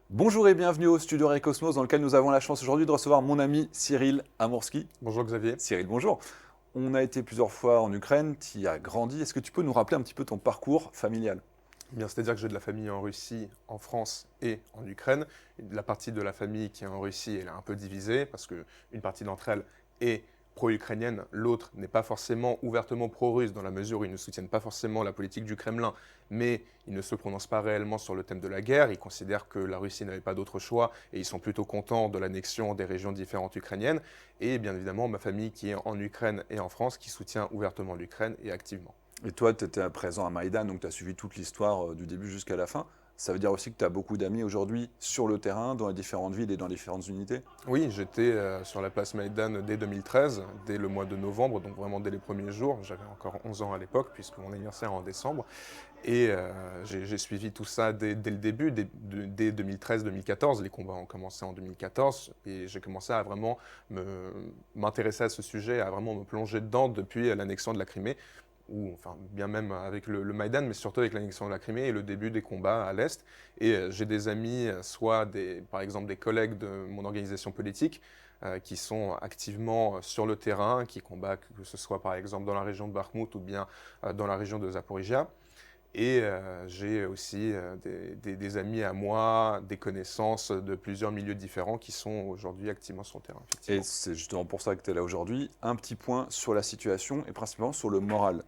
Bonjour et bienvenue au studio Ray Cosmos dans lequel nous avons la chance aujourd'hui de recevoir mon ami Cyril Amorski. Bonjour Xavier. Cyril, bonjour. On a été plusieurs fois en Ukraine, tu y as grandi. Est-ce que tu peux nous rappeler un petit peu ton parcours familial? Bien, c'est-à-dire que j'ai de la famille en Russie, en France et en Ukraine. La partie de la famille qui est en Russie, elle est un peu divisée parce qu'une partie d'entre elles est pro-ukrainienne, l'autre n'est pas forcément ouvertement pro-russe dans la mesure où ils ne soutiennent pas forcément la politique du Kremlin, mais ils ne se prononcent pas réellement sur le thème de la guerre. Ils considèrent que la Russie n'avait pas d'autre choix et ils sont plutôt contents de l'annexion des régions différentes ukrainiennes. Et bien évidemment, ma famille qui est en Ukraine et en France, qui soutient ouvertement l'Ukraine et activement. Et toi, tu étais présent à Maïdan, donc tu as suivi toute l'histoire du début jusqu'à la fin. Ça veut dire aussi que tu as beaucoup d'amis aujourd'hui sur le terrain, dans les différentes villes et dans les différentes unités? Oui, j'étais sur la place Maïdan dès 2013, dès le mois de novembre, donc vraiment dès les premiers jours. J'avais encore 11 ans à l'époque, puisque mon anniversaire est en décembre. Et j'ai suivi tout ça dès le début, dès 2013-2014. Les combats ont commencé en 2014 et j'ai commencé à vraiment m'intéresser à ce sujet, à vraiment me plonger dedans depuis l'annexion de la Crimée, ou enfin bien même avec le Maïdan, mais surtout avec l'annexion de la Crimée et le début des combats à l'Est. Et j'ai des amis, soit par exemple des collègues de mon organisation politique, qui sont activement sur le terrain, qui combattent, que ce soit par exemple dans la région de Bakhmout ou bien dans la région de Zaporizhia. Et j'ai aussi des amis à moi, des connaissances de plusieurs milieux différents qui sont aujourd'hui activement sur le terrain, Et effectivement. c'est justement pour ça que tu es là aujourd'hui. Un petit point sur la situation et principalement sur le moral.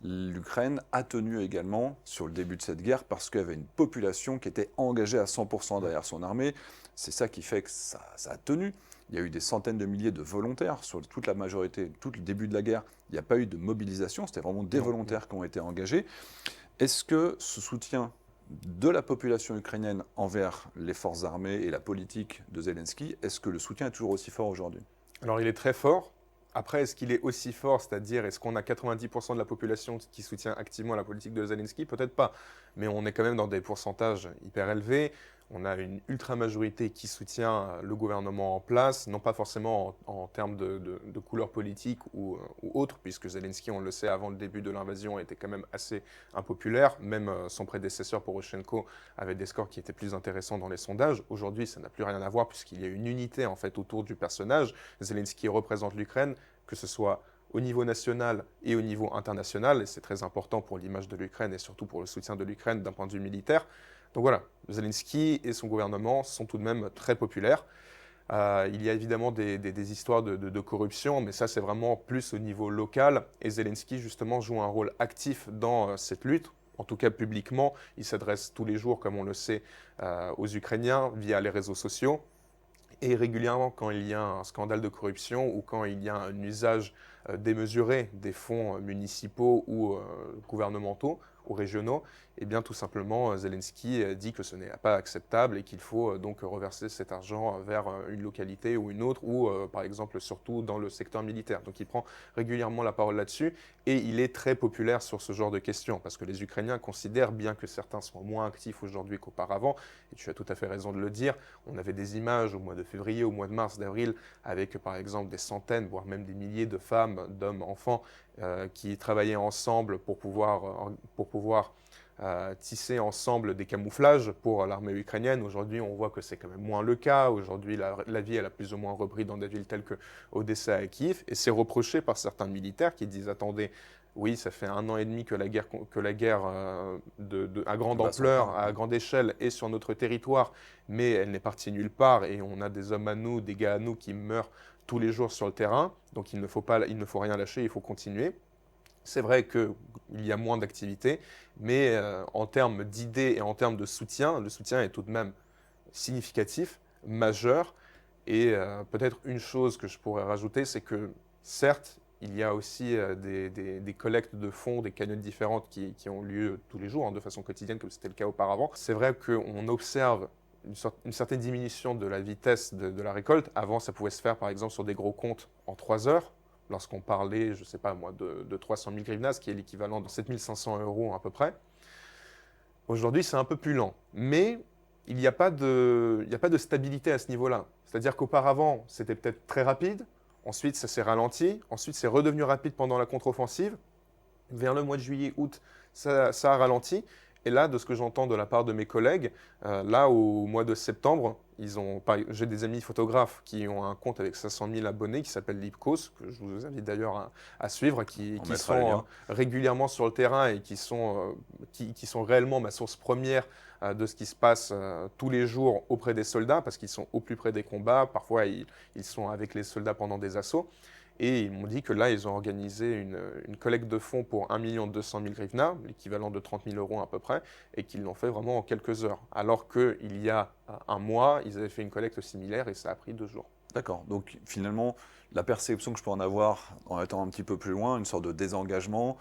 L'Ukraine a tenu également sur le début de cette guerre parce qu'il y avait une population qui était engagée à 100% Mm. derrière son armée. C'est ça qui fait que ça a tenu. Il y a eu des centaines de milliers de volontaires sur toute la majorité, tout le début de la guerre. Il n'y a pas eu de mobilisation, c'était vraiment des Non, non. volontaires qui ont été engagés. Est-ce que ce soutien de la population ukrainienne envers les forces armées et la politique de Zelensky, est-ce que le soutien est toujours aussi fort aujourd'hui? Alors il est très fort. Après, est-ce qu'il est aussi fort, c'est-à-dire est-ce qu'on a 90% de la population qui soutient activement la politique de Zelensky? Peut-être pas, mais on est quand même dans des pourcentages hyper élevés. On a une ultra-majorité qui soutient le gouvernement en place, non pas forcément en termes de couleur politique ou autre, puisque Zelensky, on le sait, avant le début de l'invasion, était quand même assez impopulaire. Même son prédécesseur, Poroshenko, avait des scores qui étaient plus intéressants dans les sondages. Aujourd'hui, ça n'a plus rien à voir, puisqu'il y a une unité en fait autour du personnage. Zelensky représente l'Ukraine, que ce soit au niveau national et au niveau international, et c'est très important pour l'image de l'Ukraine et surtout pour le soutien de l'Ukraine d'un point de vue militaire. Donc voilà, Zelensky et son gouvernement sont tout de même très populaires. Il y a évidemment des histoires de corruption, mais ça c'est vraiment plus au niveau local, et Zelensky justement joue un rôle actif dans cette lutte. En tout cas publiquement, il s'adresse tous les jours, comme on le sait, aux Ukrainiens via les réseaux sociaux. Et régulièrement, quand il y a un scandale de corruption ou quand il y a un usage démesuré des fonds municipaux ou gouvernementaux ou régionaux, eh bien tout simplement Zelensky dit que ce n'est pas acceptable et qu'il faut donc reverser cet argent vers une localité ou une autre ou par exemple surtout dans le secteur militaire. Donc il prend régulièrement la parole là-dessus et il est très populaire sur ce genre de questions parce que les Ukrainiens considèrent, bien que certains soient moins actifs aujourd'hui qu'auparavant, et tu as tout à fait raison de le dire, on avait des images au mois de février, au mois de mars, d'avril, avec par exemple des centaines, voire même des milliers de femmes, d'hommes, enfants qui travaillaient ensemble pour pouvoir tisser ensemble des camouflages pour l'armée ukrainienne. Aujourd'hui, on voit que c'est quand même moins le cas. Aujourd'hui, la vie elle a plus ou moins repris dans des villes telles que Odessa et Kiev, et c'est reproché par certains militaires qui disent attendez, oui, ça fait 1 an et demi que la guerre à grande Bah, son ampleur, plein. à grande échelle est sur notre territoire, mais elle n'est partie nulle part et on a des hommes à nous, des gars à nous qui meurent tous les jours sur le terrain. Donc il ne faut rien lâcher, il faut continuer. C'est vrai qu'il y a moins d'activité, mais en termes d'idées et en termes de soutien, le soutien est tout de même significatif, majeur. Et peut-être une chose que je pourrais rajouter, c'est que certes, il y a aussi des collectes de fonds, des cagnottes différentes qui ont lieu tous les jours, hein, de façon quotidienne, comme c'était le cas auparavant. C'est vrai qu'on observe une certaine diminution de la vitesse de la récolte. Avant, ça pouvait se faire, par exemple, sur des gros comptes en 3 heures. Lorsqu'on parlait, je ne sais pas moi, de 300 000 hryvnias, qui est l'équivalent de 7 500 euros à peu près. Aujourd'hui, c'est un peu plus lent. Mais il n'y a pas de stabilité à ce niveau-là. C'est-à-dire qu'auparavant, c'était peut-être très rapide. Ensuite, ça s'est ralenti. Ensuite, c'est redevenu rapide pendant la contre-offensive. Vers le mois de juillet, août, ça a ralenti. Et là, de ce que j'entends de la part de mes collègues, là, au mois de septembre, j'ai des amis photographes qui ont un compte avec 500 000 abonnés qui s'appelle Lipkos, que je vous invite d'ailleurs à suivre, qui On mettra les sont liens. régulièrement sur le terrain et qui sont réellement ma source première de ce qui se passe tous les jours auprès des soldats, parce qu'ils sont au plus près des combats. Parfois, ils sont avec les soldats pendant des assauts. Et ils m'ont dit que là, ils ont organisé une collecte de fonds pour 1 200 000 hryvnias, l'équivalent de 30 000 € à peu près, et qu'ils l'ont fait vraiment en quelques heures. Alors qu'il y a un mois, ils avaient fait une collecte similaire et ça a pris 2 jours. D'accord. Donc finalement, la perception que je peux en avoir en étant un petit peu plus loin, une sorte de désengagement.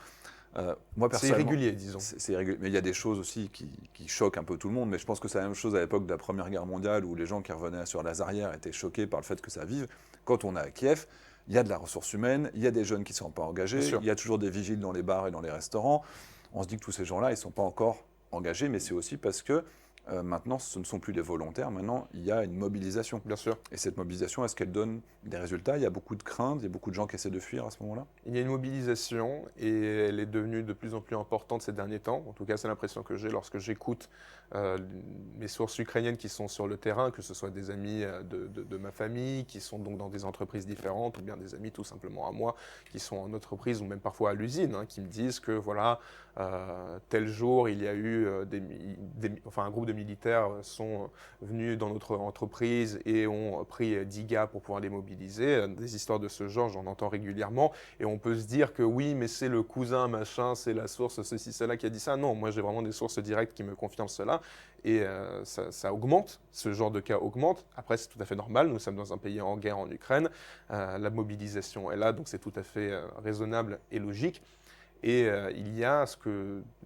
Moi, C'est personnellement, irrégulier, disons. c'est irrégulier. Mais il y a des choses aussi qui choquent un peu tout le monde. Mais je pense que c'est la même chose à l'époque de la Première Guerre mondiale où les gens qui revenaient sur las arrières étaient choqués par le fait que ça vive. Quand on est à Kiev, il y a de la ressource humaine, il y a des jeunes qui ne sont pas engagés, Bien sûr. il y a toujours des vigiles dans les bars et dans les restaurants. On se dit que tous ces gens-là, ils ne sont pas encore engagés, mais c'est aussi parce que maintenant, ce ne sont plus des volontaires, maintenant, il y a une mobilisation. Bien sûr. Et cette mobilisation, est-ce qu'elle donne des résultats? Il y a beaucoup de craintes, il y a beaucoup de gens qui essaient de fuir à ce moment-là? Il y a une mobilisation et elle est devenue de plus en plus importante ces derniers temps. En tout cas, c'est l'impression que j'ai lorsque j'écoute mes sources ukrainiennes qui sont sur le terrain, que ce soit des amis de ma famille, qui sont donc dans des entreprises différentes, ou bien des amis tout simplement à moi, qui sont en entreprise ou même parfois à l'usine, qui me disent que voilà, tel jour, il y a eu un groupe de militaires sont venus dans notre entreprise et ont pris 10 gars pour pouvoir les mobiliser. Des histoires de ce genre, j'en entends régulièrement. Et on peut se dire que oui, mais c'est le cousin, machin, c'est la source, ceci, cela qui a dit ça. Non, moi j'ai vraiment des sources directes qui me confirment cela. Et ça augmente, ce genre de cas augmente. Après, c'est tout à fait normal, nous sommes dans un pays en guerre en Ukraine. La mobilisation est là, donc c'est tout à fait raisonnable et logique. Et il y a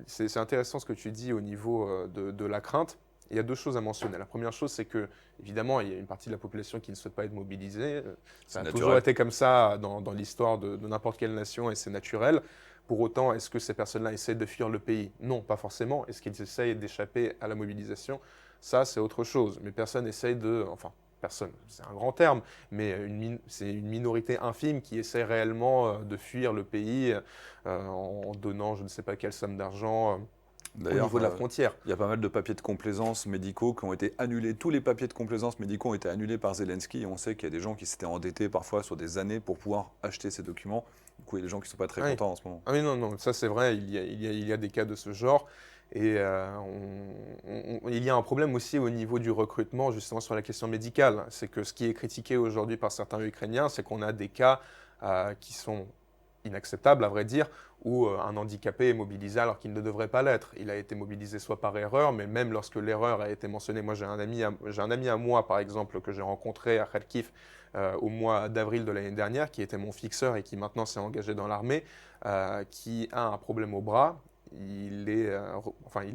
c'est intéressant ce que tu dis au niveau de la crainte. Il y a 2 choses à mentionner. La première chose, c'est que, évidemment, il y a une partie de la population qui ne souhaite pas être mobilisée. Ça a toujours été comme ça dans l'histoire de n'importe quelle nation et c'est naturel. Pour autant, est-ce que ces personnes-là essaient de fuir le pays? Non, pas forcément. Est-ce qu'ils essayent d'échapper à la mobilisation? Ça, c'est autre chose. Mais personne essaye enfin, personne, c'est un grand terme, mais c'est une minorité infime qui essaie réellement de fuir le pays en donnant je ne sais pas quelle somme d'argent au niveau de la frontière. Il y a pas mal de papiers de complaisance médicaux qui ont été annulés. Tous les papiers de complaisance médicaux ont été annulés par Zelensky et on sait qu'il y a des gens qui s'étaient endettés parfois sur des années pour pouvoir acheter ces documents. Du coup, il y a des gens qui ne sont pas très contents en ce moment. Ah oui, non, ça c'est vrai, il y a des cas de ce genre. Et il y a un problème aussi au niveau du recrutement, justement sur la question médicale. C'est que ce qui est critiqué aujourd'hui par certains Ukrainiens, c'est qu'on a des cas qui sont inacceptables, à vrai dire, où un handicapé est mobilisé alors qu'il ne devrait pas l'être. Il a été mobilisé soit par erreur, mais même lorsque l'erreur a été mentionnée. Moi, j'ai un ami à moi, par exemple, que j'ai rencontré à Kharkiv au mois d'avril de l'année dernière, qui était mon fixeur et qui maintenant s'est engagé dans l'armée, qui a un problème au bras. Il est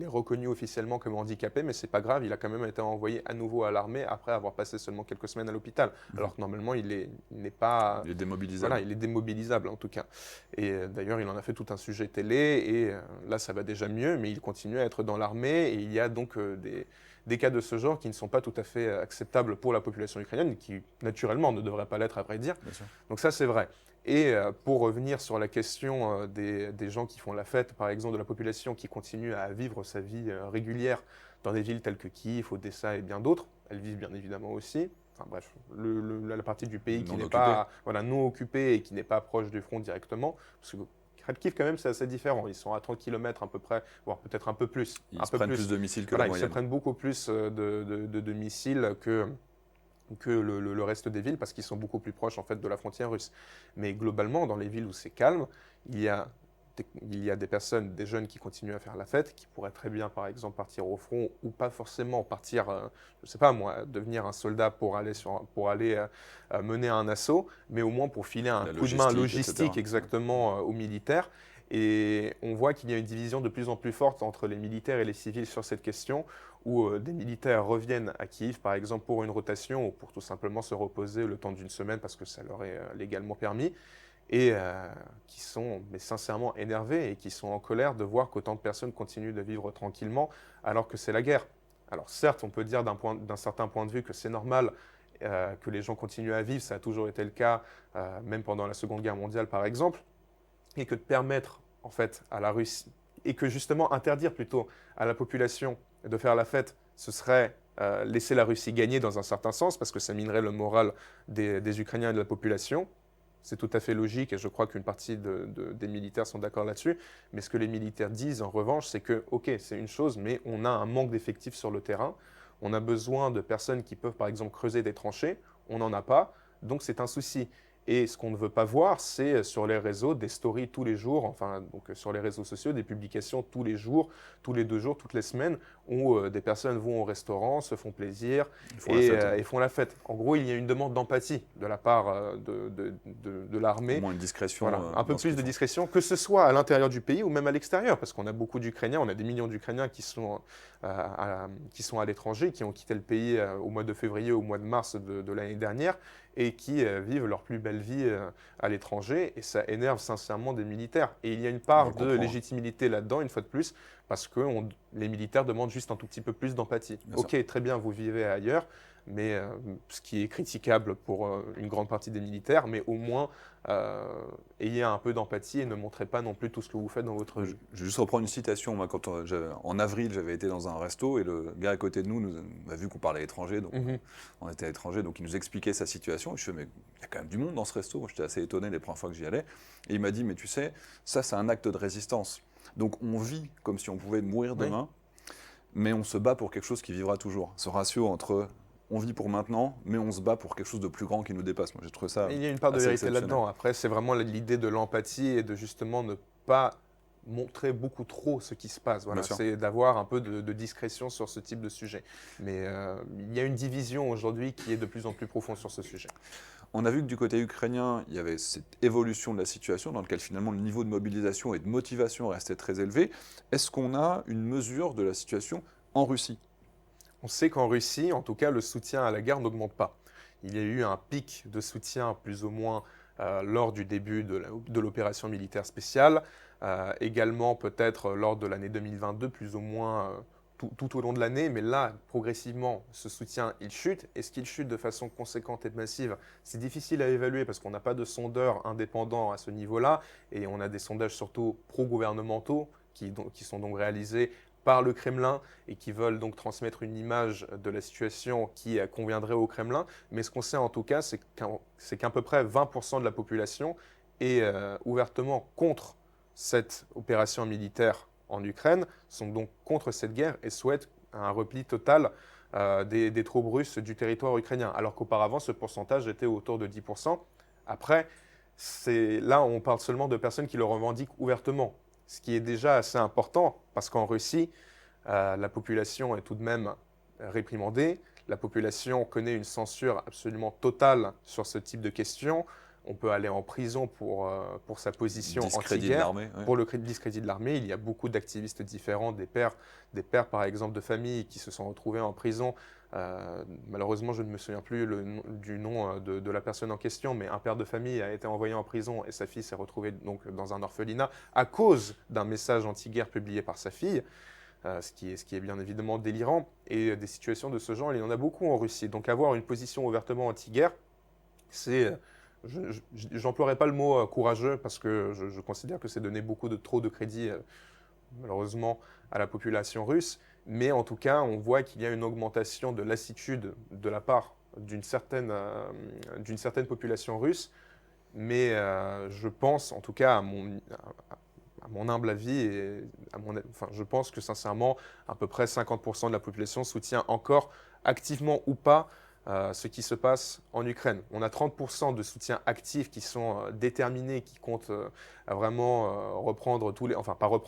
reconnu officiellement comme handicapé, mais c'est pas grave, il a quand même été envoyé à nouveau à l'armée après avoir passé seulement quelques semaines à l'hôpital. Alors que normalement, il n'est pas... Il est démobilisable. Voilà, il est démobilisable en tout cas. Et d'ailleurs, il en a fait tout un sujet télé, et là, ça va déjà mieux, mais il continue à être dans l'armée, et il y a donc des cas de ce genre qui ne sont pas tout à fait acceptables pour la population ukrainienne, qui naturellement ne devraient pas l'être à vrai dire. Donc ça, c'est vrai. Et pour revenir sur la question des gens qui font la fête, par exemple de la population qui continue à vivre sa vie régulière dans des villes telles que Kiev, Odessa et bien d'autres, elles vivent bien évidemment aussi. Enfin bref, la partie du pays qui n'est pas non occupée et qui n'est pas proche du front directement, parce que Kharkiv, quand même, c'est assez différent. Ils sont à 30 km à peu près, voire peut-être un peu plus. Ils se prennent plus de missiles que la moyenne. Ils se prennent beaucoup plus de missiles que le reste des villes parce qu'ils sont beaucoup plus proches en fait de la frontière russe. Mais globalement, dans les villes où c'est calme, il y a des personnes, des jeunes qui continuent à faire la fête, qui pourraient très bien par exemple partir au front ou pas forcément partir, je ne sais pas moi, devenir un soldat pour aller mener un assaut, mais au moins pour filer un coup de main logistique exactement aux militaires. Et on voit qu'il y a une division de plus en plus forte entre les militaires et les civils sur cette question, où des militaires reviennent à Kiev, par exemple, pour une rotation ou pour tout simplement se reposer le temps d'une semaine parce que ça leur est légalement permis, et qui sont mais sincèrement énervés et qui sont en colère de voir qu'autant de personnes continuent de vivre tranquillement alors que c'est la guerre. Alors certes, on peut dire d'un certain point de vue que c'est normal que les gens continuent à vivre, ça a toujours été le cas, même pendant la Seconde Guerre mondiale par exemple, et que de permettre en fait à la Russie et que justement interdire plutôt à la population de faire la fête, ce serait laisser la Russie gagner dans un certain sens, parce que ça minerait le moral des Ukrainiens et de la population. C'est tout à fait logique et je crois qu'une partie des militaires sont d'accord là-dessus. Mais ce que les militaires disent en revanche, c'est que, ok, c'est une chose, mais on a un manque d'effectifs sur le terrain. On a besoin de personnes qui peuvent par exemple creuser des tranchées. On n'en a pas, donc c'est un souci. Et ce qu'on ne veut pas voir, c'est sur les réseaux des stories tous les jours, enfin donc sur les réseaux sociaux, des publications tous les jours, tous les 2 jours, toutes les semaines, où des personnes vont au restaurant, se font plaisir et font la fête. En gros, il y a une demande d'empathie de la part de l'armée. Au moins une discrétion. Voilà, un peu plus de discrétion, que ce soit à l'intérieur du pays ou même à l'extérieur, parce qu'on a beaucoup d'Ukrainiens, on a des millions d'Ukrainiens qui sont à l'étranger, qui ont quitté le pays au mois de février, au mois de mars de l'année dernière, et qui vivent leur plus belle vie à l'étranger, et ça énerve sincèrement des militaires. Et il y a une part de légitimité là-dedans, une fois de plus, parce que les militaires demandent juste un tout petit peu plus d'empathie. Ok, très bien, vous vivez ailleurs, mais ce qui est critiquable pour une grande partie des militaires, mais au moins ayez un peu d'empathie et ne montrez pas non plus tout ce que vous faites dans votre vie. Je vais juste reprendre une citation. Moi, en avril, j'avais été dans un resto et le gars à côté de nous a vu qu'on parlait étranger, donc on était à l'étranger, donc il nous expliquait sa situation. Et je fais, mais il y a quand même du monde dans ce resto. Moi, j'étais assez étonné les premières fois que j'y allais. Et il m'a dit, mais tu sais, ça, c'est un acte de résistance. Donc on vit comme si on pouvait mourir demain, mais on se bat pour quelque chose qui vivra toujours. Ce ratio entre on vit pour maintenant, mais on se bat pour quelque chose de plus grand qui nous dépasse. Moi, j'ai trouvé ça. Il y a une part de vérité là-dedans. Après, c'est vraiment l'idée de l'empathie et de justement ne pas montrer beaucoup trop ce qui se passe. Voilà, c'est d'avoir un peu de discrétion sur ce type de sujet. Mais il y a une division aujourd'hui qui est de plus en plus profonde sur ce sujet. On a vu que du côté ukrainien, il y avait cette évolution de la situation dans laquelle finalement le niveau de mobilisation et de motivation restait très élevé. Est-ce qu'on a une mesure de la situation en Russie ? On sait qu'en Russie, en tout cas, le soutien à la guerre n'augmente pas. Il y a eu un pic de soutien plus ou moins lors du début de l'opération militaire spéciale, également peut-être lors de l'année 2022, plus ou moins tout au long de l'année, mais là, progressivement, ce soutien, il chute. Est-ce qu'il chute de façon conséquente et massive? C'est difficile à évaluer parce qu'on n'a pas de sondeurs indépendants à ce niveau-là, et on a des sondages surtout pro-gouvernementaux qui sont donc réalisés par le Kremlin et qui veulent donc transmettre une image de la situation qui conviendrait au Kremlin. Mais ce qu'on sait en tout cas, c'est qu'à peu près 20% de la population est ouvertement contre cette opération militaire en Ukraine, sont donc contre cette guerre et souhaitent un repli total des troupes russes du territoire ukrainien, alors qu'auparavant, ce pourcentage était autour de 10%. Après, là, on parle seulement de personnes qui le revendiquent ouvertement, ce qui est déjà assez important, parce qu'en Russie, la population est tout de même réprimandée, la population connaît une censure absolument totale sur ce type de questions. On peut aller en prison pour sa position anti-guerre, pour le discrédit de l'armée. Il y a beaucoup d'activistes différents, des pères par exemple de famille qui se sont retrouvés en prison. Malheureusement, je ne me souviens plus du nom de la personne en question, mais un père de famille a été envoyé en prison et sa fille s'est retrouvée donc dans un orphelinat à cause d'un message anti-guerre publié par sa fille. Ce qui est bien évidemment délirant. Et des situations de ce genre, il y en a beaucoup en Russie. Donc avoir une position ouvertement anti-guerre, c'est... Je n'emploierai pas le mot courageux parce que je considère que c'est donner trop de crédit, malheureusement, à la population russe. Mais en tout cas, on voit qu'il y a une augmentation de lassitude de la part d'une certaine population russe. Mais je pense, en tout cas, à mon humble avis, je pense que sincèrement, à peu près 50% de la population soutient encore, activement ou pas, ce qui se passe en Ukraine. On a 30% de soutien actif qui sont déterminés, qui comptent vraiment reprendre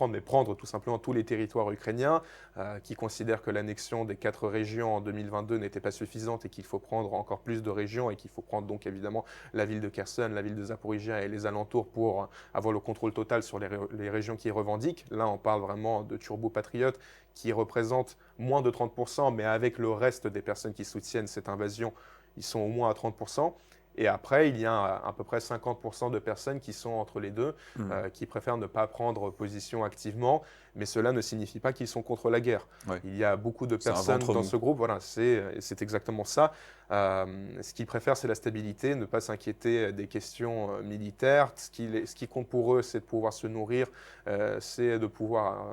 mais prendre tout simplement tous les territoires ukrainiens, qui considèrent que l'annexion des 4 régions en 2022 n'était pas suffisante et qu'il faut prendre encore plus de régions et qu'il faut prendre donc évidemment la ville de Kherson, la ville de Zaporizhia et les alentours pour avoir le contrôle total sur les régions qui revendiquent. Là, on parle vraiment de turbo-patriotes qui représentent moins de 30%, mais avec le reste des personnes qui soutiennent cette invasion, ils sont au moins à 30%. Et après, il y a à peu près 50% de personnes qui sont entre les deux, qui préfèrent ne pas prendre position activement. mais cela ne signifie pas qu'ils sont contre la guerre. Ouais. Il y a beaucoup de C'est un personnes ventre dans mou. ce groupe, voilà, c'est exactement ça. Ce qu'ils préfèrent, c'est la stabilité, ne pas s'inquiéter des questions militaires. Ce qui compte pour eux, c'est de pouvoir se nourrir, c'est de pouvoir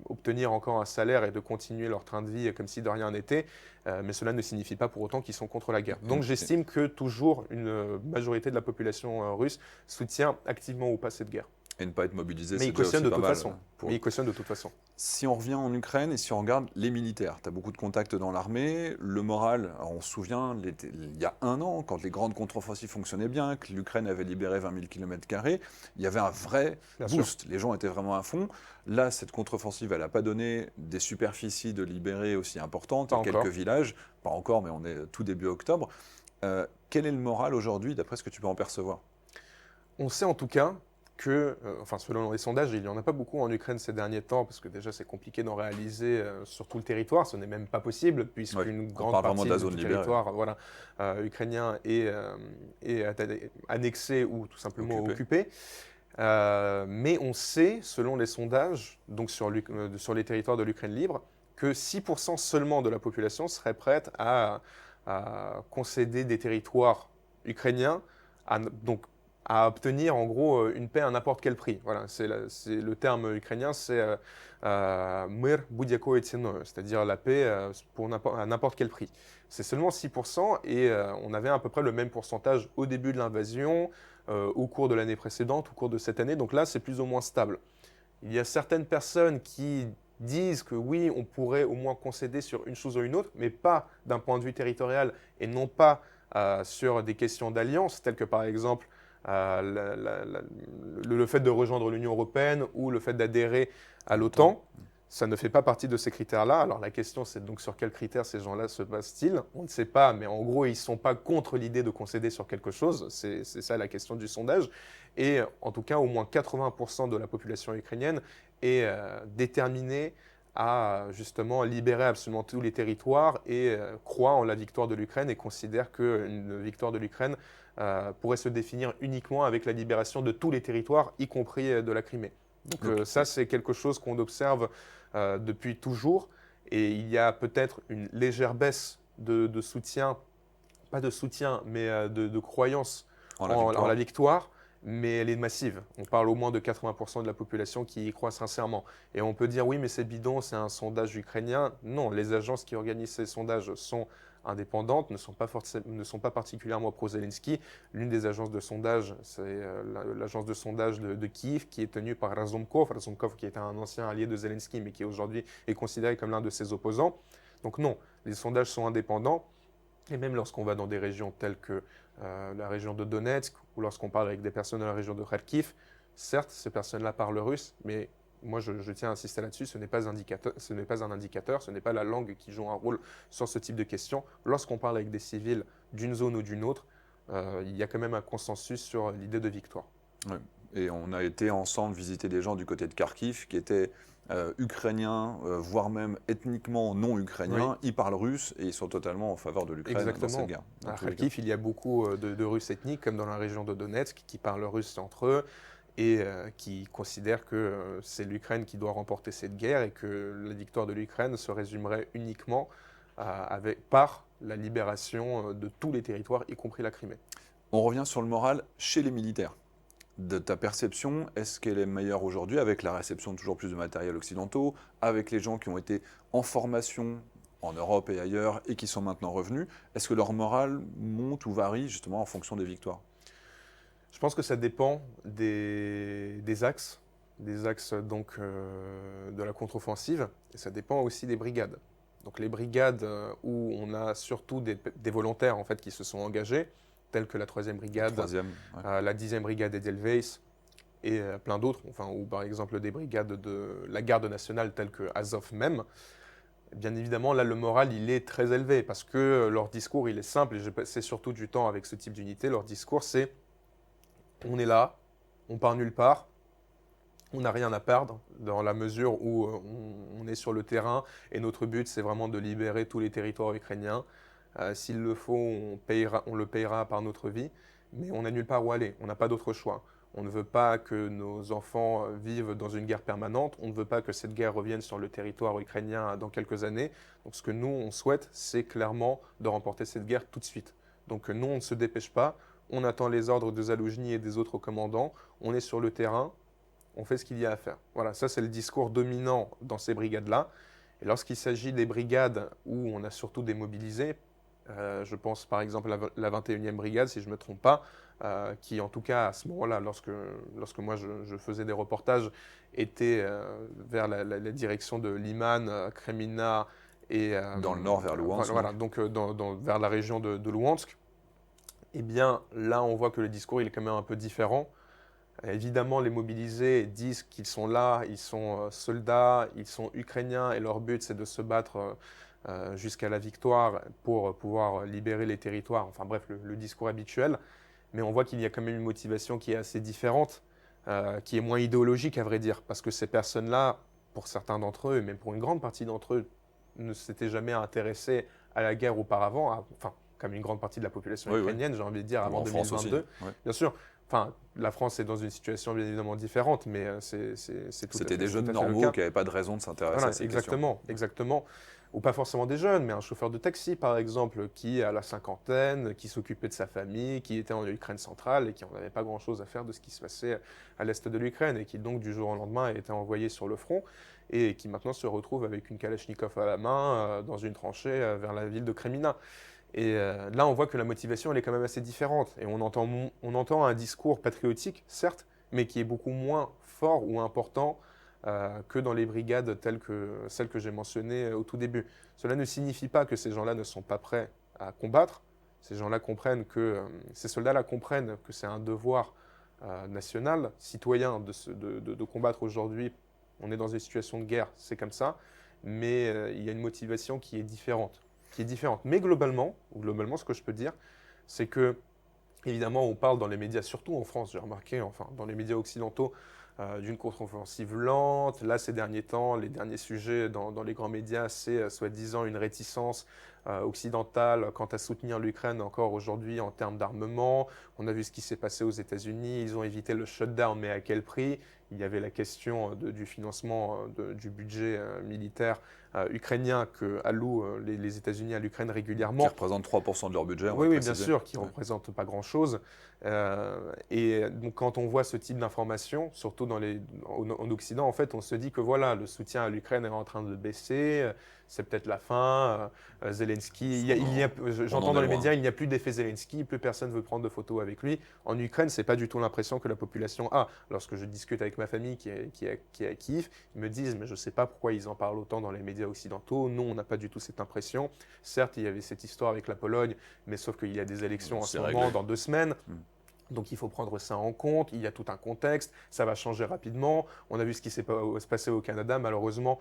obtenir encore un salaire et de continuer leur train de vie comme si de rien n'était. Mais cela ne signifie pas pour autant qu'ils sont contre la guerre. Donc j'estime que toujours une majorité de la population russe soutient activement ou pas cette guerre. Et ne pas être mobilisé, Mais c'est ils déjà cautionnent aussi de pas toute mal. façon. Pour... Mais ils cautionnent de toute façon. Si on revient en Ukraine et si on regarde les militaires, tu as beaucoup de contacts dans l'armée, le moral, alors on se souvient, il y a un an, quand les grandes contre-offensives fonctionnaient bien, que l'Ukraine avait libéré 20 000 km², il y avait un vrai Bien boost. sûr. Les gens étaient vraiment à fond. Là, cette contre-offensive, elle n'a pas donné des superficies de libérés aussi importantes. Pas Il y a encore. quelques villages, pas encore, mais on est tout début octobre. Quel est le moral aujourd'hui, d'après ce que tu peux en percevoir? On sait en tout cas que, enfin selon les sondages, il n'y en a pas beaucoup en Ukraine ces derniers temps, parce que déjà c'est compliqué d'en réaliser sur tout le territoire, ce n'est même pas possible, puisqu'une On grande parle vraiment partie de la zone du libérée. territoire voilà, ukrainien est annexé ou tout simplement occupé. Mais on sait, selon les sondages, donc sur les territoires de l'Ukraine libre, que 6% seulement de la population serait prête à concéder des territoires ukrainiens, donc à obtenir en gros une paix à n'importe quel prix. Voilà, c'est le terme ukrainien, c'est Myr budyakoy ценою, c'est-à-dire la paix à n'importe quel prix. C'est seulement 6% et on avait à peu près le même pourcentage au début de l'invasion, au cours de l'année précédente, au cours de cette année. Donc là, c'est plus ou moins stable. Il y a certaines personnes qui disent que oui, on pourrait au moins concéder sur une chose ou une autre, mais pas d'un point de vue territorial et non pas sur des questions d'alliance, telles que par exemple le fait de rejoindre l'Union européenne ou le fait d'adhérer à l'OTAN. Ça ne fait pas partie de ces critères-là. Alors la question, c'est donc sur quels critères ces gens-là se basent-ils? On ne sait pas, mais en gros, ils ne sont pas contre l'idée de concéder sur quelque chose. C'est ça la question du sondage. Et en tout cas, au moins 80% de la population ukrainienne est déterminée à justement libérer absolument tous les territoires et croit en la victoire de l'Ukraine et considère qu'une victoire de l'Ukraine pourrait se définir uniquement avec la libération de tous les territoires, y compris de la Crimée. Donc ça, c'est quelque chose qu'on observe depuis toujours. Et il y a peut-être une légère baisse de soutien, pas de soutien, mais de croyance en la victoire, mais elle est massive. On parle au moins de 80% de la population qui y croit sincèrement. Et on peut dire, oui, mais c'est bidon, c'est un sondage ukrainien. Non, les agences qui organisent ces sondages sont indépendantes, ne sont pas particulièrement pro-Zelensky. L'une des agences de sondage, c'est l'agence de sondage de Kiev, qui est tenue par Razumkov. Razumkov qui était un ancien allié de Zelensky, mais qui aujourd'hui est considéré comme l'un de ses opposants. Donc non, les sondages sont indépendants. Et même lorsqu'on va dans des régions telles que la région de Donetsk, ou lorsqu'on parle avec des personnes de la région de Kharkiv, certes, ces personnes-là parlent russe, mais moi, je tiens à insister là-dessus, ce n'est pas un indicateur, ce n'est pas la langue qui joue un rôle sur ce type de questions. Lorsqu'on parle avec des civils d'une zone ou d'une autre, il y a quand même un consensus sur l'idée de victoire. Ouais. Et on a été ensemble visiter des gens du côté de Kharkiv qui étaient ukrainiens, voire même ethniquement non ukrainiens. Oui. Ils parlent russe et ils sont totalement en faveur de l'Ukraine dans cette guerre. À Kharkiv, il y a beaucoup de Russes ethniques, comme dans la région de Donetsk, qui parlent russe entre eux et qui considèrent que c'est l'Ukraine qui doit remporter cette guerre et que la victoire de l'Ukraine se résumerait uniquement par la libération de tous les territoires, y compris la Crimée. On revient sur le moral chez les militaires. De ta perception, est-ce qu'elle est meilleure aujourd'hui avec la réception de toujours plus de matériels occidentaux, avec les gens qui ont été en formation en Europe et ailleurs et qui sont maintenant revenus? Est-ce que leur morale monte ou varie justement en fonction des victoires? Je pense que ça dépend des axes donc, de la contre-offensive, et ça dépend aussi des brigades. Donc les brigades où on a surtout des volontaires en fait, qui se sont engagés, telles que la 3e brigade, la 10e brigade Edelweiss et plein d'autres, enfin, ou par exemple des brigades de la garde nationale telles que Azov même. Bien évidemment, là, le moral, il est très élevé parce que leur discours, il est simple, et j'ai passé surtout du temps avec ce type d'unité. Leur discours, c'est « on est là, on part nulle part, on n'a rien à perdre dans la mesure où on est sur le terrain et notre but, c'est vraiment de libérer tous les territoires ukrainiens. S'il le faut, on le payera par notre vie, mais on n'a nulle part où aller, on n'a pas d'autre choix. On ne veut pas que nos enfants vivent dans une guerre permanente. On ne veut pas que cette guerre revienne sur le territoire ukrainien dans quelques années. Donc ce que nous, on souhaite, c'est clairement de remporter cette guerre tout de suite. Donc nous, on ne se dépêche pas. On attend les ordres de Zaloujny et des autres commandants. On est sur le terrain. On fait ce qu'il y a à faire. Voilà, ça c'est le discours dominant dans ces brigades-là. Et lorsqu'il s'agit des brigades où on a surtout démobilisé, je pense par exemple à la 21e brigade, si je ne me trompe pas, qui en tout cas à ce moment-là, lorsque moi je faisais des reportages, était vers la direction de Liman, Kremina et... Dans le nord, vers Louhansk. Voilà, donc vers la région de Louhansk. Eh bien là, on voit que le discours il est quand même un peu différent. Évidemment, les mobilisés disent qu'ils sont là, ils sont soldats, ils sont ukrainiens et leur but c'est de se battre jusqu'à la victoire pour pouvoir libérer les territoires. Enfin bref, le discours habituel. Mais on voit qu'il y a quand même une motivation qui est assez différente, qui est moins idéologique à vrai dire, parce que ces personnes-là, pour certains d'entre eux, et même pour une grande partie d'entre eux, ne s'étaient jamais intéressés à la guerre auparavant, enfin comme une grande partie de la population ukrainienne, j'ai envie de dire, avant 2022. Bien sûr. Enfin, la France est dans une situation bien évidemment différente, mais c'est tout à fait. C'était des jeunes normaux qui n'avaient pas de raison de s'intéresser à ces questions. Exactement. Ou pas forcément des jeunes, mais un chauffeur de taxi par exemple, qui a la cinquantaine, qui s'occupait de sa famille, qui était en Ukraine centrale et qui n'en avait pas grand-chose à faire de ce qui se passait à l'est de l'Ukraine et qui donc du jour au lendemain a été envoyé sur le front et qui maintenant se retrouve avec une Kalachnikov à la main dans une tranchée vers la ville de Kremina. Et là, on voit que la motivation, elle est quand même assez différente. Et on entend un discours patriotique, certes, mais qui est beaucoup moins fort ou important que dans les brigades telles que celles que j'ai mentionnées au tout début. Cela ne signifie pas que ces gens-là ne sont pas prêts à combattre. Ces gens-là comprennent ces soldats-là comprennent que c'est un devoir national, citoyen, de combattre aujourd'hui. On est dans une situation de guerre, c'est comme ça. Mais il y a une motivation qui est différente. Mais globalement, ce que je peux dire, c'est que, évidemment, on parle dans les médias, surtout en France, j'ai remarqué, enfin, dans les médias occidentaux, d'une contre-offensive lente. Là, ces derniers temps, les derniers sujets dans les grands médias, c'est soi-disant une réticence occidentale quant à soutenir l'Ukraine encore aujourd'hui en termes d'armement. On a vu ce qui s'est passé aux États-Unis. Ils ont évité le shutdown, mais à quel prix? Il y avait la question du financement du budget militaire ukrainien que allouent les États-Unis à l'Ukraine régulièrement. Qui représente 3% de leur budget. Oui, bien sûr, qui ne représente pas grand-chose. Et donc, quand on voit ce type d'informations, surtout en Occident, en fait, on se dit que voilà, le soutien à l'Ukraine est en train de baisser, c'est peut-être la fin. Zelensky, j'entends dans les médias, il n'y a plus d'effet Zelensky, plus personne ne veut prendre de photos avec lui. En Ukraine, ce n'est pas du tout l'impression que la population a. Lorsque je discute avec ma famille qui est à Kiev, ils me disent, mais je ne sais pas pourquoi ils en parlent autant dans les médias occidentaux. Nous, on n'a pas du tout cette impression. Certes, il y avait cette histoire avec la Pologne, mais sauf qu'il y a des élections en ce moment, dans 2 semaines. Donc il faut prendre ça en compte, il y a tout un contexte, ça va changer rapidement. On a vu ce qui s'est passé au Canada, malheureusement,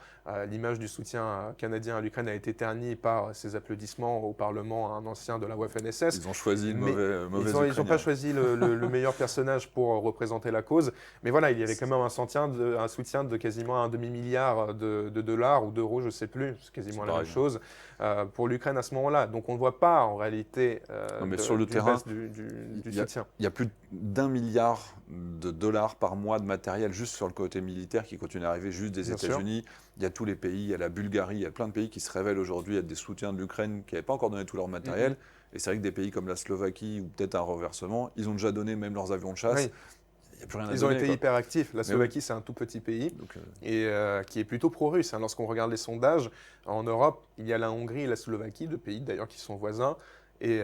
l'image du soutien canadien à l'Ukraine a été ternie par ces applaudissements au Parlement à un ancien de la Waffen-SS. Ils ont choisi le mauvais Ils n'ont pas choisi le meilleur personnage pour représenter la cause. Mais voilà, il y avait quand même un soutien de quasiment un demi-milliard de dollars ou d'euros, je ne sais plus, c'est quasiment la même chose, pour l'Ukraine à ce moment-là. Donc on ne voit pas en réalité sur le terrain, du soutien. Il y a plus d'1 milliard de dollars par mois de matériel juste sur le côté militaire qui continue à arriver juste des États-Unis. Il y a tous les pays, il y a la Bulgarie, il y a plein de pays qui se révèlent aujourd'hui être des soutiens de l'Ukraine qui n'avaient pas encore donné tout leur matériel. Et c'est vrai que des pays comme la Slovaquie ou peut-être un reversement, ils ont déjà donné même leurs avions de chasse. Il y a plus rien à Ils donner, ont été hyper actifs. La Slovaquie, c'est un tout petit pays et qui est plutôt pro-russe. Lorsqu'on regarde les sondages, en Europe, il y a la Hongrie et la Slovaquie, 2 pays d'ailleurs qui sont voisins, et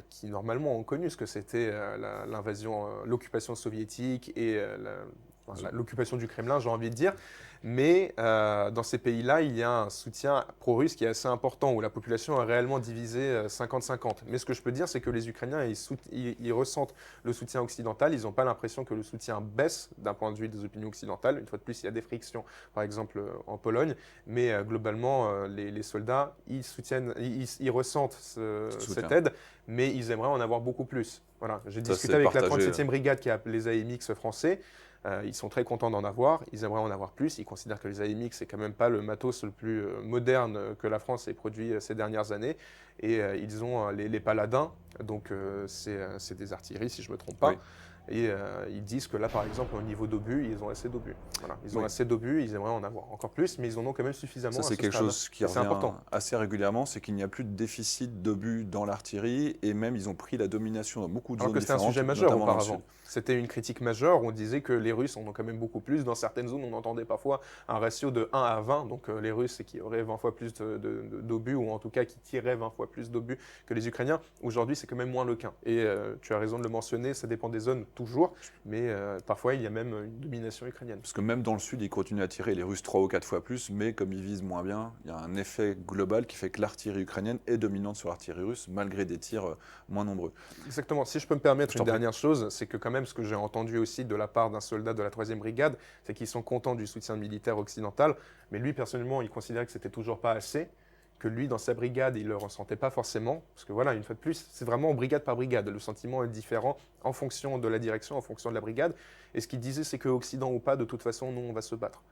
qui normalement ont connu ce que c'était l'invasion, l'occupation soviétique et l'occupation du Kremlin, j'ai envie de dire. Mais dans ces pays-là, il y a un soutien pro-russe qui est assez important, où la population est réellement divisée 50-50. Mais ce que je peux dire, c'est que les Ukrainiens, ils ressentent le soutien occidental. Ils n'ont pas l'impression que le soutien baisse d'un point de vue des opinions occidentales. Une fois de plus, il y a des frictions, par exemple en Pologne. Mais globalement, les soldats, ils ressentent cette aide, mais ils aimeraient en avoir beaucoup plus. Voilà. J'ai discuté avec la 37e brigade qui a les AMX français. Ils sont très contents d'en avoir, ils aimeraient en avoir plus. Ils considèrent que les AMX, c'est quand même pas le matos le plus moderne que la France ait produit ces dernières années. Et ils ont les paladins, donc c'est des artilleries si je ne me trompe pas. Et ils disent que là, par exemple, au niveau d'obus, ils ont assez d'obus. Voilà. Ils ont assez d'obus, ils aimeraient en avoir encore plus, mais ils en ont quand même suffisamment Ça, à c'est ce quelque stade. chose qui Et c'est revient important. assez régulièrement, c'est qu'il n'y a plus de déficit d'obus dans l'artillerie, et même ils ont pris la domination dans beaucoup de Alors zones que c'était un différentes, sujet majeur notamment dans le sud. auparavant. C'était une critique majeure. On disait que les Russes en ont quand même beaucoup plus. Dans certaines zones, on entendait parfois un ratio de 1 à 20. Donc les Russes, c'est qui auraient 20 fois plus d'obus, ou en tout cas qui tiraient 20 fois plus d'obus que les Ukrainiens. Aujourd'hui, c'est quand même moins le cas. Et tu as raison de le mentionner, ça dépend des zones toujours. Mais parfois, il y a même une domination ukrainienne. Parce que même dans le sud, ils continuent à tirer les Russes 3 ou 4 fois plus, mais comme ils visent moins bien, il y a un effet global qui fait que l'artillerie ukrainienne est dominante sur l'artillerie russe, malgré des tirs moins nombreux. Exactement. Si je peux me permettre Je une t'en prie. dernière chose, c'est que quand même ce que j'ai entendu aussi de la part d'un soldat de la 3e brigade, c'est qu'ils sont contents du soutien militaire occidental, mais lui personnellement, il considérait que c'était toujours pas assez, que lui dans sa brigade, il le ressentait pas forcément, parce que voilà, une fois de plus, c'est vraiment brigade par brigade, le sentiment est différent en fonction de la direction, en fonction de la brigade, et ce qu'il disait, c'est que Occident ou pas, de toute façon, nous, on va se battre.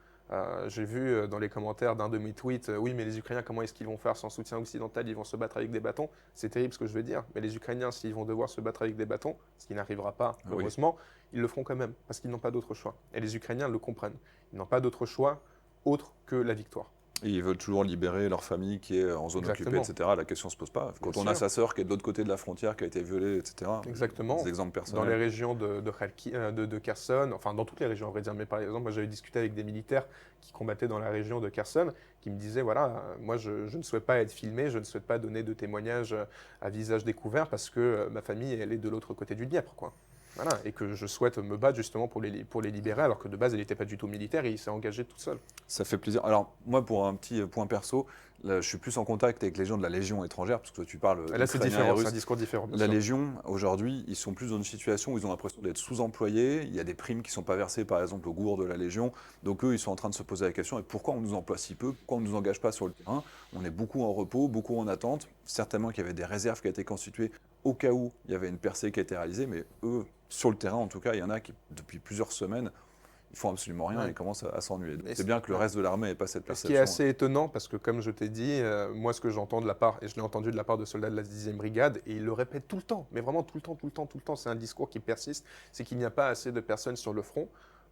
J'ai vu dans les commentaires d'un de mes tweets, oui, mais les Ukrainiens, comment est-ce qu'ils vont faire sans soutien occidental? Ils vont se battre avec des bâtons. C'est terrible ce que je veux dire, mais les Ukrainiens, s'ils vont devoir se battre avec des bâtons, ce qui n'arrivera pas, Oui. heureusement, ils le feront quand même, parce qu'ils n'ont pas d'autre choix. Et les Ukrainiens le comprennent. Ils n'ont pas d'autre choix autre que la victoire. Et ils veulent toujours libérer leur famille qui est en zone occupée, Exactement. etc. La question ne se pose pas. Quand Bien on a sûr. sa sœur qui est de l'autre côté de la frontière, qui a été violée, etc. Exactement. Des exemples Dans les personnels. régions de Kherson, enfin dans toutes les régions, à vrai dire, mais par exemple, moi j'avais discuté avec des militaires qui combattaient dans la région de Kherson, qui me disaient, voilà, moi je ne souhaite pas être filmé, je ne souhaite pas donner de témoignages à visage découvert parce que ma famille, elle est de l'autre côté du Dniepr, quoi. Voilà, et que je souhaite me battre justement pour les libérer, alors que de base, il n'était pas du tout militaire et il s'est engagé tout seul. Ça fait plaisir. Alors, moi, pour un petit point perso, là, je suis plus en contact avec les gens de la Légion étrangère, parce que toi, tu parles Et là, c'est ukrainien et différent, c'est un russe. discours différent, bien La sûr. Légion, aujourd'hui, ils sont plus dans une situation où ils ont l'impression d'être sous-employés. Il y a des primes qui ne sont pas versées, par exemple, au gour de la Légion. Donc, eux, ils sont en train de se poser la question, et pourquoi on nous emploie si peu? Pourquoi on ne nous engage pas sur le terrain? On est beaucoup en repos, beaucoup en attente. Certainement qu'il y avait des réserves qui ont été constituées au cas où il y avait une percée qui a été réalisée, mais eux, sur le terrain, en tout cas, il y en a qui, depuis plusieurs semaines, ils font absolument rien Ouais. et commencent à s'ennuyer. Et C'est bien que le reste de l'armée n'ait pas cette Ce qui est perception. assez étonnant, parce que comme je t'ai dit, moi ce que j'entends de la part, et je l'ai entendu de la part de soldats de la 10e brigade, et ils le répètent tout le temps, mais vraiment tout le temps, tout le temps, tout le temps, c'est un discours qui persiste, c'est qu'il n'y a pas assez de personnes sur le front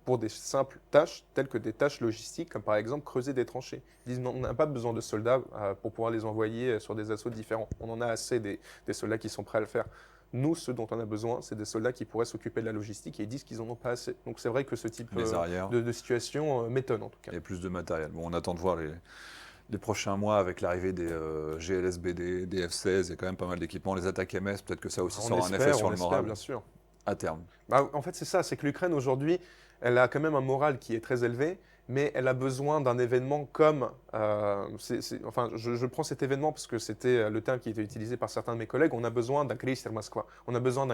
pour des simples tâches, telles que des tâches logistiques, comme par exemple creuser des tranchées. Ils disent, non, on n'a pas besoin de soldats pour pouvoir les envoyer sur des assauts différents. On en a assez des soldats qui sont prêts à le faire. Nous, ce dont on a besoin, c'est des soldats qui pourraient s'occuper de la logistique et ils disent qu'ils n'en ont pas assez. Donc c'est vrai que ce type Les arrières de situation m'étonne en tout cas. et plus de matériel. Bon, on attend de voir les prochains mois avec l'arrivée des GLSBD, des F-16, il y a quand même pas mal d'équipements. Les attaques MS, peut-être que ça aussi sera un effet sur le moral Bien sûr. à terme. Bah, en fait, c'est ça, c'est que l'Ukraine aujourd'hui, elle a quand même un moral qui est très élevé, mais elle a besoin d'un événement comme. Enfin, je prends cet événement parce que c'était le terme qui était utilisé par certains de mes collègues. On a besoin d'un Kreuzer Moskva. On a besoin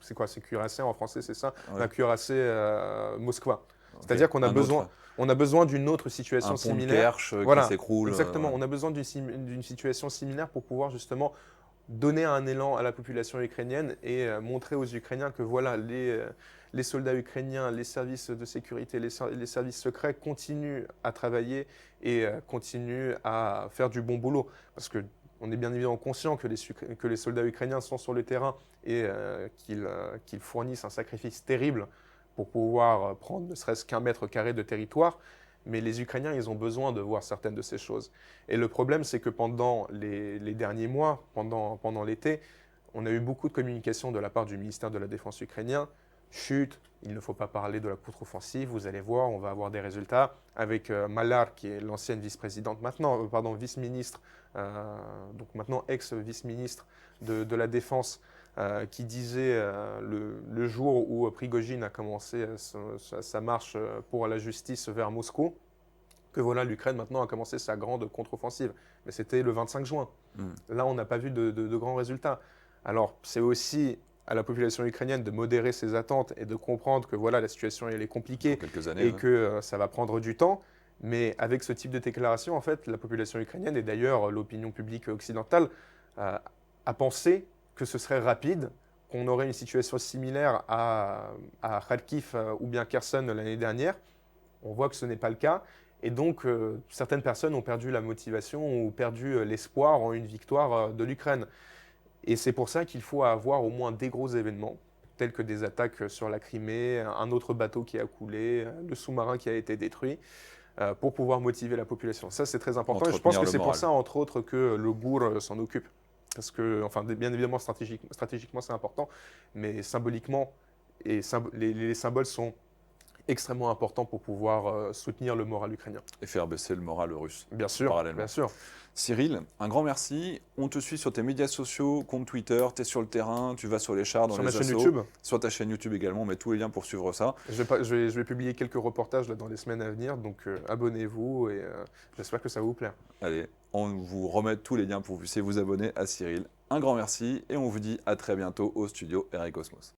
c'est quoi, c'est cuirassé en français, c'est ça? Ouais. D'un cuirassé Moskva. Ok. C'est-à-dire qu'on a Un besoin, autre, on a besoin d'une autre situation un pont de similaire. Kerch Voilà, qui s'écroule. exactement. Ouais. On a besoin d'une situation similaire pour pouvoir justement donner un élan à la population ukrainienne et montrer aux Ukrainiens que voilà, les soldats ukrainiens, les services de sécurité, les services secrets continuent à travailler et continuent à faire du bon boulot. Parce que on est bien évidemment conscient que les soldats ukrainiens sont sur le terrain et qu'ils fournissent un sacrifice terrible pour pouvoir prendre ne serait-ce qu'un mètre carré de territoire. Mais les Ukrainiens, ils ont besoin de voir certaines de ces choses. Et le problème, c'est que pendant les derniers mois, pendant l'été, on a eu beaucoup de communication de la part du ministère de la Défense ukrainien. Chut, il ne faut pas parler de la contre-offensive, vous allez voir, on va avoir des résultats. Avec Malar, qui est l'ancienne vice-présidente, maintenant, vice-ministre, donc maintenant ex-vice-ministre de la Défense, qui disait le jour où Prigojine a commencé sa marche pour la justice vers Moscou, que voilà, l'Ukraine maintenant a commencé sa grande contre-offensive. Mais c'était le 25 juin. Là, on n'a pas vu de grands résultats. Alors, c'est aussi à la population ukrainienne de modérer ses attentes et de comprendre que voilà, la situation elle est compliquée Pour quelques années. et Ouais. que ça va prendre du temps. Mais avec ce type de déclaration, en fait, la population ukrainienne et d'ailleurs l'opinion publique occidentale a pensé que ce serait rapide, qu'on aurait une situation similaire à Kharkiv ou bien Kherson l'année dernière. On voit que ce n'est pas le cas. Et donc, certaines personnes ont perdu la motivation ou perdu l'espoir en une victoire de l'Ukraine. Et c'est pour ça qu'il faut avoir au moins des gros événements telles que des attaques sur la Crimée, un autre bateau qui a coulé, le sous-marin qui a été détruit, pour pouvoir motiver la population. Ça, c'est très important. Et je pense Entretenir que le c'est pour moral. ça, entre autres, que le GUR s'en occupe. Parce que, enfin, bien évidemment, stratégiquement, c'est important, mais symboliquement, les symboles sont extrêmement importants pour pouvoir soutenir le moral ukrainien. Et faire baisser le moral russe. Bien sûr, Parallèlement. bien sûr. Cyril, un grand merci. On te suit sur tes médias sociaux, compte Twitter, tu es sur le terrain, tu vas sur les chars, dans Sur les ma chaîne assos. YouTube, Sur ta chaîne YouTube également, on met tous les liens pour suivre ça. je vais publier quelques reportages là, dans les semaines à venir, donc abonnez-vous et j'espère que ça va vous plaire. Allez, on vous remet tous les liens pour que vous puissiez vous abonner à Cyril. Un grand merci et on vous dit à très bientôt au studio RI Cosmos.